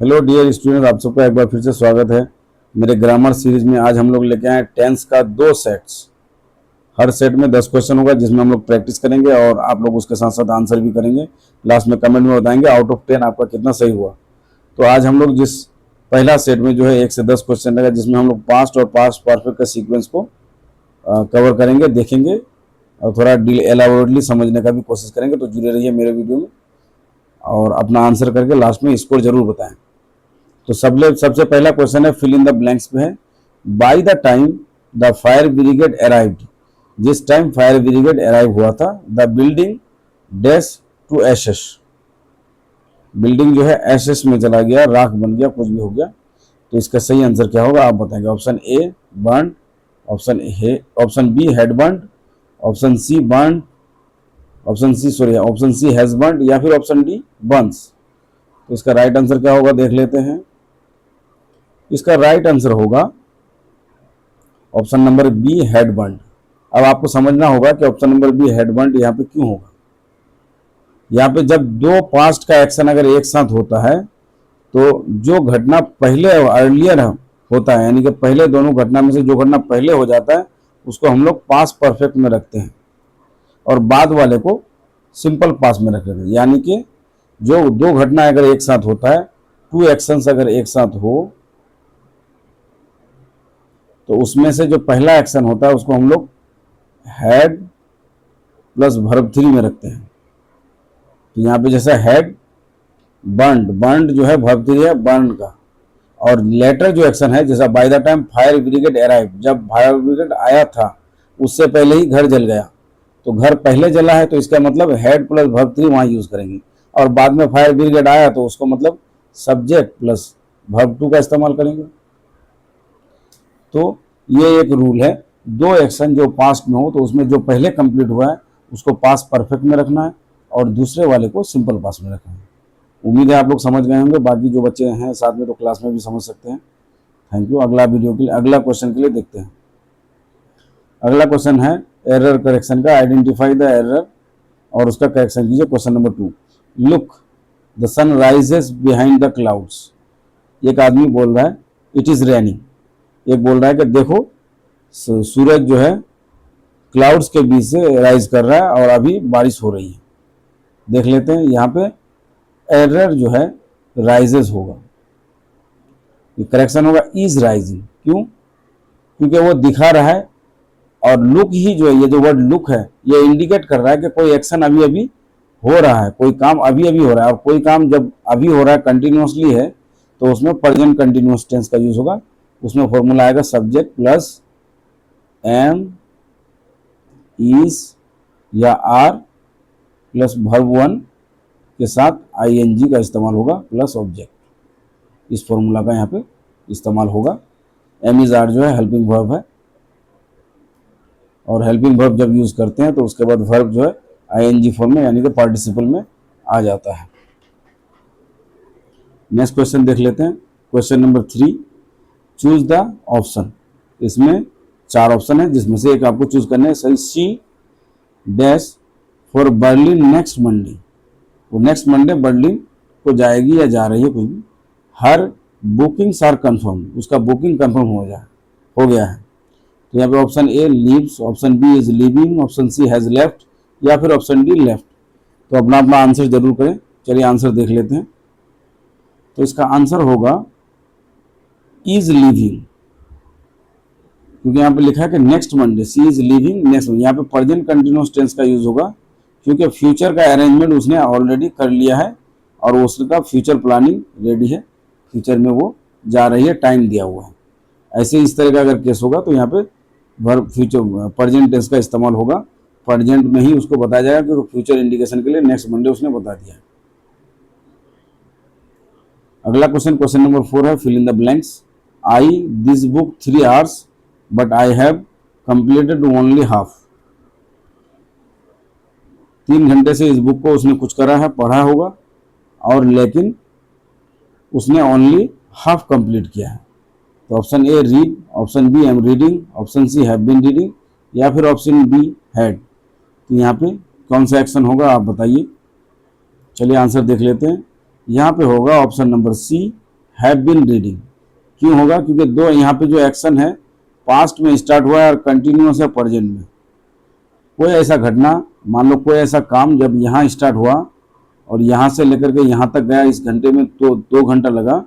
Hello dear student, आप सबका एक बार फिर से स्वागत है मेरे ग्रामर सीरीज में। आज हम लोग लेके आए टेंस का 2 सेट्स। हर सेट में 10 क्वेश्चन होगा जिसमें हम लोग प्रैक्टिस करेंगे और आप लोग उसके साथ साथ आंसर भी करेंगे। लास्ट में कमेंट में बताएंगे आउट ऑफ 10 आपका कितना सही हुआ। तो आज हम लोग जिस पहला सेट में जो है 1 से 10 क्वेश्चन रहेगा, जिसमें हम लोग पास्ट और पास्ट परफेक्ट का सीक्वेंस को कवर करेंगे, देखेंगे और थोड़ा एलाबोरेटली समझने का भी कोशिश करेंगे। तो जुड़े रहिए मेरे वीडियो में और अपना आंसर करके लास्ट में स्कोर जरूर बताएं। तो सबसे पहला क्वेश्चन है, फिल इन द ब्लैंक्स पे है। By the time the fire brigade arrived, जिस टाइम फायर ब्रिगेड अराइव हुआ था, the building dash to ashes, building जो है एशेस में चला गया, राख बन गया, कुछ भी हो गया। तो इसका सही आंसर क्या होगा आप बताएंगे। Option A burn, option B had burn, option C burn, option C has burn, या फिर ऑप्शन डी बर्न्स। तो इसका राइट आंसर क्या होगा देख लेते हैं। इसका राइट आंसर होगा option number B had burn. अब आपको समझना होगा कि option number B had burn यहाँ पे क्यों होगा। यहाँ पे जब दो पास्ट का एक्शन अगर एक साथ होता है तो जो घटना पहले अर्लियर होता है, यानी कि पहले दोनों घटना में से जो घटना पहले हो जाता है उसको हम लोग पास्ट परफेक्ट में रखते हैं और बाद वाले को सिंपल पास्ट में रखते हैं। यानी कि जो दो घटना अगर एक साथ होता है, टू एक्शंस अगर एक साथ हो, तो उसमें से जो पहला एक्शन होता है उसको हम लोग हैड प्लस वर्ब 3 में रखते हैं। तो यहाँ पे जैसे हैड बर्न्ड, बर्न्ड जो है वर्ब 3 है बर्न का, और लेटर जो एक्शन है जैसा bye the time fire brigade arrive, जब फायर ब्रिगेड आया था उससे पहले ही घर जल गया, तो घर पहले जला है तो इसका मतलब हेड प्लस वर्ब 3 वहाँ यूज करेंगे। और बाद में फायर ब्रिगेड आया तो उसको मतलब सब्जेक्ट प्लस वर्ब 2 का इस्तेमाल करेंगे। तो ये एक रूल है, दो एक्शन जो पास्ट में हो तो उसमें जो पहले कंप्लीट हुआ है उसको पास्ट परफेक्ट में रखना है और दूसरे वाले को सिंपल पास्ट में रखना है। उम्मीद है आप लोग समझ गए होंगे, बाकी जो बच्चे हैं साथ में तो क्लास में भी समझ सकते हैं। Thank you. अगला वीडियो के लिए, अगला क्वेश्चन के लिए देखते हैं। अगला क्वेश्चन है एरर करेक्शन का। आइडेंटिफाई द एरर और उसका करेक्शन कीजिए। Question number 2, look the sun rises behind the clouds. एक आदमी बोल रहा है इट इज रेनिंग, एक बोल रहा है कि देखो सूरज जो है क्लाउड्स के बीच से राइज कर रहा है और अभी बारिश हो रही है। देख लेते हैं यहाँ पे एरर जो है राइजेस होगा, करेक्शन होगा इज राइजिंग। क्यों? क्योंकि वो दिखा रहा है और लुक ही जो है, ये जो वर्ड लुक है ये इंडिकेट कर रहा है कि कोई एक्शन अभी अभी हो रहा है, कोई काम अभी अभी हो रहा है। और कोई काम जब अभी हो रहा है, कंटिन्यूसली है, तो उसमें प्रेजेंट कंटिन्यूअस टेंस का यूज होगा। उसमें फॉर्मूला आएगा सब्जेक्ट प्लस एम इज या आर प्लस वर्ब 1 के साथ आईएनजी का इस्तेमाल होगा प्लस ऑब्जेक्ट। इस फॉर्मूला का यहाँ पे इस्तेमाल होगा। एम इज आर जो है हेल्पिंग वर्ब है और हेल्पिंग वर्ब जब यूज करते हैं तो उसके बाद वर्ब जो है आईएनजी फॉर्म में यानी कि पार्टिसिपल में आ जाता है। नेक्स्ट क्वेश्चन देख लेते हैं। Question number 3, choose the option. इसमें 4 ऑप्शन है जिसमें से एक आपको चूज करना है। सही C dash for Berlin next Monday, वो नेक्स्ट मंडे बर्लिन को जाएगी या जा रही है कुछ भी। हर बुकिंग्स आर कंफर्म, उसका बुकिंग कंफर्म हो गया है। तो यहाँ पे option A leaves, option B is leaving, option C has left, या फिर ऑप्शन डी लेफ्ट। तो अपना अपना आंसर जरूर करें। चलिए आंसर देख लेते हैं। तो इसका आंसर होगा इज लीविंग, क्योंकि यहाँ पे लिखा है कि next Monday, C is leaving next. यहाँ पे प्रेजेंट कंटिन्यूअस टेंस का यूज होगा क्योंकि फ्यूचर का अरेंजमेंट उसने ऑलरेडी कर लिया है और उसका फ्यूचर प्लानिंग रेडी है। फ्यूचर में वो जा रही है, टाइम दिया हुआ है। ऐसे इस तरह का अगर केस होगा तो यहाँ पे वर्ब फ्यूचर प्रेजेंट टेंस का इस्तेमाल होगा। प्रेजेंट में ही उसको बताया जाएगा क्योंकि फ्यूचर इंडिकेशन के लिए नेक्स्ट मंडे उसने बता दिया है। अगला क्वेश्चन, क्वेश्चन नंबर 4 है, fill in the blanks. I this book 3 hours but I have completed only half. 3 घंटे से इस बुक को उसने कुछ करा है, पढ़ा होगा, और लेकिन उसने ओनली हाफ कंप्लीट किया है। तो option A read, option B I am reading, option C have been reading, या फिर ऑप्शन बी हैड। तो यहाँ पे कौन सा एक्शन होगा आप बताइए। चलिए आंसर देख लेते हैं। यहाँ पे होगा option number C have been reading. क्यों होगा? क्योंकि दो यहाँ पे जो एक्शन है पास्ट में स्टार्ट हुआ है और कंटिन्यूअस है प्रेजेंट में। कोई ऐसा घटना, मान लो कोई ऐसा काम जब यहाँ स्टार्ट हुआ और यहाँ से लेकर के यहाँ तक गया, इस घंटे में तो 2 घंटा लगा,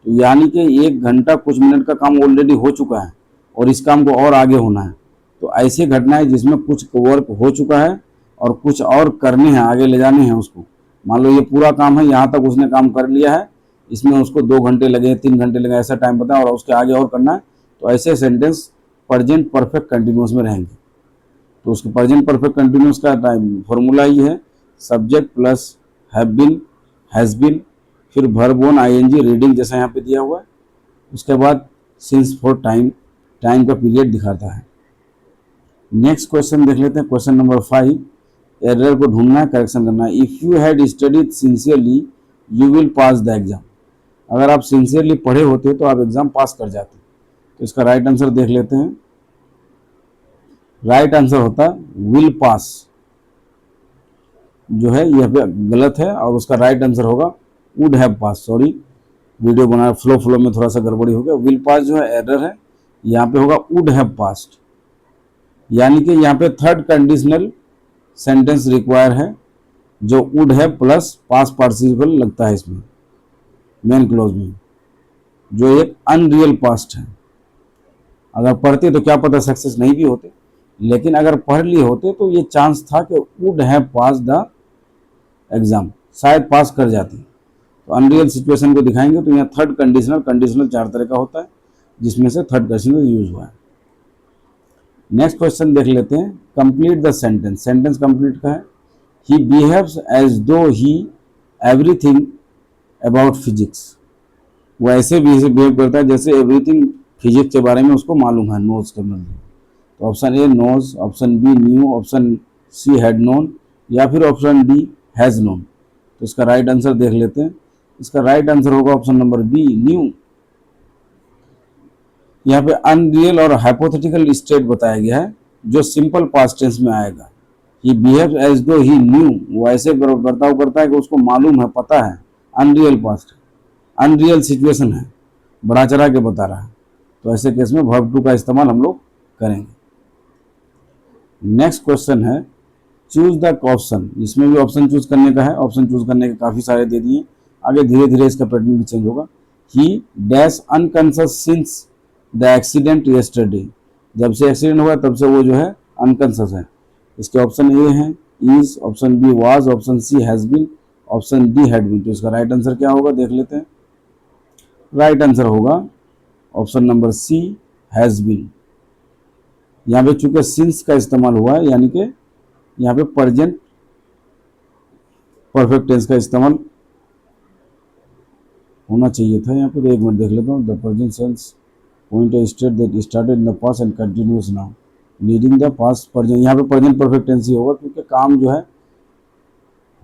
तो यानी कि 1 घंटा कुछ मिनट का काम ऑलरेडी हो चुका है और इस काम को और आगे होना है। तो ऐसी घटनाएं जिसमें कुछ वर्क हो चुका है और कुछ और करने हैं, आगे ले जाने हैं उसको। मान लो ये पूरा काम है, यहाँ तक उसने काम कर लिया है, इसमें उसको 2 घंटे लगे, 3 घंटे लगे, ऐसा टाइम पता है और उसके आगे और करना है, तो ऐसे सेंटेंस प्रेजेंट परफेक्ट कंटिन्यूअस में रहेंगे। तो उसके प्रेजेंट परफेक्ट कंटिन्यूअस का टाइम फॉर्मूला ही है subject plus have been, has been, फिर वर्ब ऑन आईएनजी रीडिंग जैसा यहाँ पे दिया हुआ है, उसके बाद सिंस फॉर टाइम, टाइम का पीरियड दिखाता है। नेक्स्ट क्वेश्चन देख लेते हैं, क्वेश्चन नंबर 5। एरर को ढूंढना है, करेक्शन करना है। If you had studied sincerely you will pass the exam. अगर आप सिंसियरली पढ़े होते तो आप एग्जाम पास कर जाते। तो इसका राइट आंसर देख लेते हैं। राइट आंसर होता विल पास, जो है यह गलत है और उसका राइट आंसर होगा would have pass. Sorry, video बना फ्लो में थोड़ा सा गड़बड़ी हो गया। विल पास जो है एरर है, यहाँ पे होगा वुड हैव पास्ड, यानी कि यहाँ पे थर्ड कंडीशनल सेंटेंस रिक्वायर है, जो would have plus past participle लगता है इसमें मेन क्लॉज में, जो एक अनरियल पास्ट है। अगर पढ़ते तो क्या पता सक्सेस नहीं भी होते, लेकिन अगर पढ़ लिए होते तो ये चांस था कि would have pass the exam, शायद पास कर जाती। तो अनरियल सिचुएशन को दिखाएंगे तो यहाँ थर्ड कंडीशनल 4 तरह का होता है, जिसमें से थर्ड कंडीशनल यूज हुआ है। नेक्स्ट क्वेश्चन देख लेते हैं। Complete the sentence, sentence complete का है। ही बिहेव्स एज दो ही एवरीथिंग अबाउट फिजिक्स। वो ऐसे बिहेव करता है जैसे एवरीथिंग फिजिक्स के बारे में उसको मालूम है, नोज के मतलब। तो option A knows, option B knew, option C had known, या फिर ऑप्शन डी हैज नोन। तो इसका राइट आंसर देख लेते हैं। इसका राइट आंसर होगा ऑप्शन नंबर बी न्यू। यहाँ पे अनरियल और हाइपोथेटिकल स्टेट बताया गया है, जो सिंपल पास्ट टेंस में आएगा। ही बिहेव एज दो ही न्यू, वो ऐसे बर्ताव करता है कि उसको मालूम है, पता है। अनरियल पास्ट, अनरियल सिचुएशन है, बढ़ा चढ़ा के बता रहा है। तो ऐसे केस में वर्ब टू का इस्तेमाल हम लोग करेंगे। नेक्स्ट क्वेश्चन है चूज द ऑप्शन। इसमें भी ऑप्शन चूज करने का है, ऑप्शन चूज करने के काफ़ी सारे दे दिए। आगे धीरे धीरे इसका पैटर्न भी चेंज होगा। ही dash unconscious since the accident yesterday. जब से एक्सीडेंट हुआ तब से वो जो है अनकॉन्शियस है। इसके ऑप्शन ए हैं is, option B was, option C has been, option D had been. तो इसका राइट आंसर क्या होगा देख लेते हैं। राइट आंसर होगा option number C has been. यहाँ पे चूंकि सिंस का इस्तेमाल हुआ है, यानी कि यहाँ पे प्रेजेंट परफेक्ट टेंस का इस्तेमाल होना चाहिए था यहाँ पे। तो एक मिनट देख लेता हूँ। The present sense point A state that started in the past and continuous now leading the past present. यहाँ पे प्रेजेंट परफेक्ट टेंस ही होगा, क्योंकि काम जो है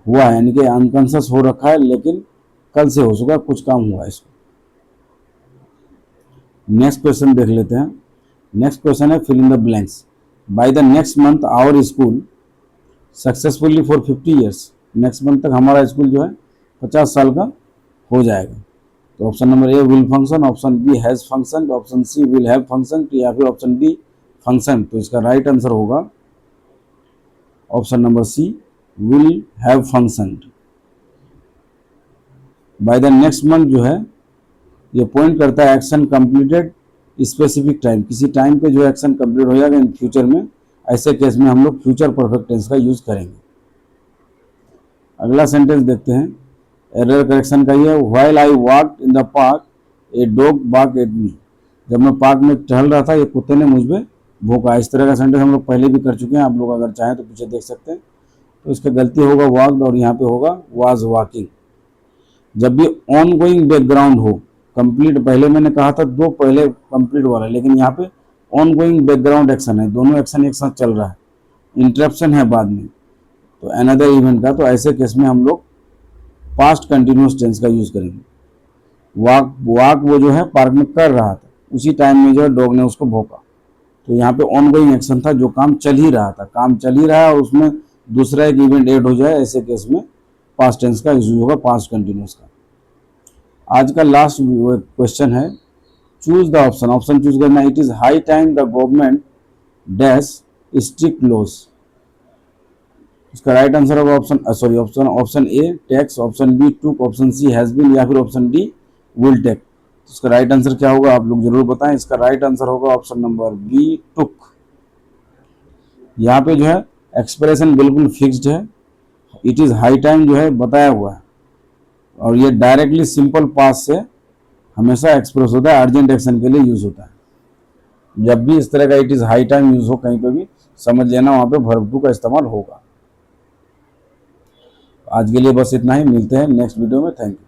हुआ है, यानी कि अनकॉन्शियस हो रखा है, लेकिन कल से हो चुका, कुछ काम हुआ है इसको। नेक्स्ट क्वेश्चन देख लेते हैं। नेक्स्ट क्वेश्चन है fill in the blanks. By the next month our school successfully for 50 years. Next month तक हमारा स्कूल जो है 50 साल का हो जाएगा। तो option number A will function, option B has function, option C will have function, या फिर ऑप्शन डी फंक्शन। तो इसका राइट आंसर होगा option number C will have function. By the next month जो है ये पॉइंट करता है एक्शन कंप्लीटेड स्पेसिफिक टाइम, किसी टाइम पे जो एक्शन कंप्लीट हो जाएगा इन फ्यूचर में। ऐसे केस में हम लोग फ्यूचर परफेक्ट टेंस का यूज करेंगे। अगला सेंटेंस देखते हैं। एरर करेक्शन का ये है while I walked in the park a dog barked at me. जब मैं पार्क में टहल रहा था ये कुत्ते ने मुझ पे भौंका। इस तरह का सेंटेंस हम लोग पहले भी कर चुके हैं, आप लोग अगर चाहें तो पीछे देख सकते हैं। तो इसका गलती होगा वॉकड और यहाँ पे होगा वाज वॉकिंग। जब भी ऑन गोइंग बैकग्राउंड हो, कंप्लीट पहले मैंने कहा था दो पहले कंप्लीट वाला, लेकिन यहाँ पे ऑन गोइंग बैकग्राउंड एक्शन है, दोनों एक्शन एक साथ चल रहा है, इंटरप्शन है बाद में तो अनदर इवेंट का। तो ऐसे केस में हम लोग पास्ट कंटिन्यूस टेंस का यूज करेंगे। वॉक वो जो है पार्क में कर रहा था, उसी टाइम में जो है डॉग ने उसको भौंका। तो यहाँ पे ऑन गोइंग एक्शन था, जो काम चल ही रहा था, काम चल ही रहा है और उसमें दूसरा एक इवेंट ऐड हो जाए, ऐसे केस में पास्ट टेंस का यूज होगा, पास्ट कंटिन्यूस का। आज का लास्ट क्वेश्चन है, choose the option, option choose करना। It is high time the government dash strict laws. इसका राइट आंसर होगा option A takes, option B took, option C has been, या फिर ऑप्शन डी विल टेक। इसका right answer क्या होगा आप लोग जरूर बताएं। इसका राइट आंसर होगा ऑप्शन नंबर बी टुक। यहाँ पे जो है एक्सप्रेशन बिल्कुल फिक्स्ड है, इट इज हाई टाइम जो है बताया हुआ है, और ये डायरेक्टली सिंपल पास से हमेशा एक्सप्रेस होता है, अर्जेंट एक्शन के लिए यूज होता है। जब भी इस तरह का it is high time use हो कहीं पे भी, समझ लेना वहां पे वर्ब टू का इस्तेमाल होगा। आज के लिए बस इतना ही, मिलते हैं नेक्स्ट वीडियो में। Thank you.